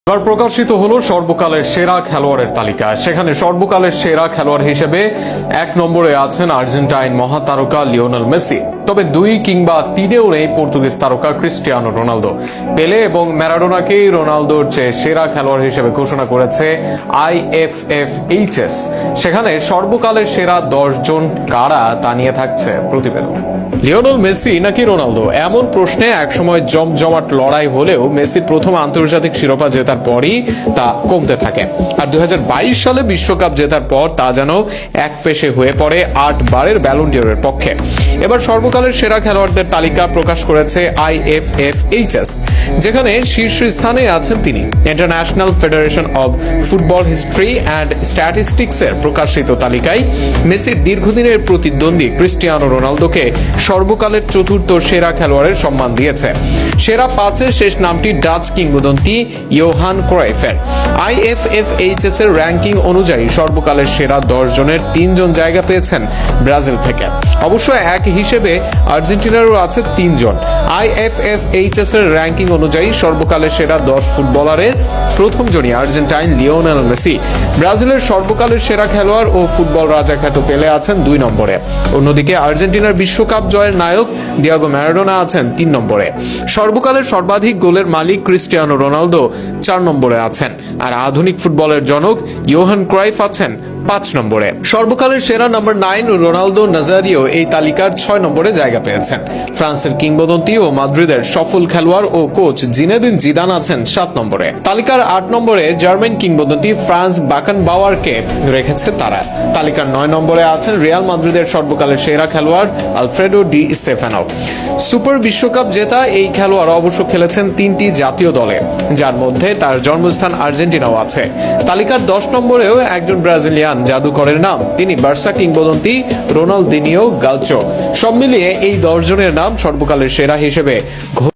এবার প্রকাশিত হলো সর্বকালের সেরা খেলোয়াড়ের তালিকা। সেখানে সর্বকালের সেরা খেলোয়াড় হিসেবে 1 নম্বরে আছেন আর্জেন্টাইন মহাতারকা লিওনেল মেসি। তবে 2 কিংবা 3-এও নেই পর্তুগিজ তারকা ক্রিস্টিয়ানো রোনালদো। পেলে এবং ম্যারাডোনাকেই রোনালদোর চেয়ে সেরা খেলোয়াড় হিসেবে ঘোষণা করেছে IFFHS। সেখানে সর্বকালের সেরা 10 জন কারা তা নিয়ে থাকছে প্রতিবেদন। লিওনেল মেসি নাকি রোনালদো, এমন প্রশ্নে একসময় জমজমাট লড়াই হলেও মেসির প্রথম আন্তর্জাতিক শিরোপা জেতার পরই তা কমতে থাকে। আর 2022 সালে বিশ্বকাপ জেতার পর তা যেন এক পেশে হয়ে পড়ে 8 বারের ব্যালন ডি'অরের পক্ষে। এবার সর্বকালের সেরা খেলোয়াড়দের তালিকা প্রকাশ করেছে IFFHS, যেখানে শীর্ষস্থানে আছেন তিনি। International federation of football history and statistics এর প্রকাশিত তালিকায় মেসির দীর্ঘদিনের প্রতিদ্বন্দ্বী ক্রিস্টিয়ানো রোনালদোকে সর্বকালের চতুর্থ সেরা খেলোয়াড়ের সম্মান দিয়েছে। সেরা 5-এর শেষ নামটি ডাচ কিংবদন্তি ইয়োহান ক্রাইফের। IFFHS এর র্যাঙ্কিং অনুযায়ী সর্বকালের সেরা 10 জনের 3 জন জায়গা পেয়েছেন ব্রাজিল থেকে। অবশ্য এক হিসেবে আর্জেন্টিনারও আছে 3 জন। IFFHS এর র্যাঙ্কিং অনুযায়ী সর্বকালের সেরা 10 ফুটবলারের প্রথম জনই আর্জেন্টাইন লিওনেল মেসি। ব্রাজিলের সর্বকালের সেরা খেলোয়াড় ও ফুটবল রাজা খ্যাত পেলে আছেন 2 নম্বরে। অন্যদিকে আর্জেন্টিনার বিশ্বকাপ জয়ের নায়ক ডিয়েগো ম্যারাডোনা আছেন 3 নম্বরে। সর্বকালের সর্বাধিক গোলের মালিক ক্রিস্টিয়ানো রোনালদো 4 নম্বরে আছেন। আর আধুনিক ফুটবলের জনক ইয়োহান ক্রাইফ আছেন 5 নম্বরে। সর্বকালের সেরা নাম্বার 9 রোনালদো নাজারিও এই তালিকার 6 নম্বরে জায়গা পেয়েছেন। ফ্রান্সের কিংবদন্তি ও মাদ্রিদের সফল খেলোয়াড় ও কোচ জিনেদিন জিদান আছেন 7 নম্বরে। তালিকার 8 নম্বরে জার্মান কিংবদন্তি ফ্রান্স বাকেনবাওয়ারকে রেখেছে তারা। তালিকার 9 নম্বরে আছেন রিয়াল মাদ্রিদের সর্বকালের সেরা খেলোয়াড় আলফ্রেডো ডি স্তেফানো। সুপার বিশ্বকাপ জেতা এই খেলোয়াড় অবশ্য খেলেছেন 3টি জাতীয় দলে, যার মধ্যে তার জন্মস্থান আর্জেন্টিনাও আছে। তালিকার 10 নম্বরেও একজন ব্রাজিলিয়ান জাদুকরের নাম, তিনি বার্সা কিংবদন্তি রোনালদিনিও গাউচো। সব মিলিয়ে এই 10 জনের নাম সর্বকালের সেরা হিসেবে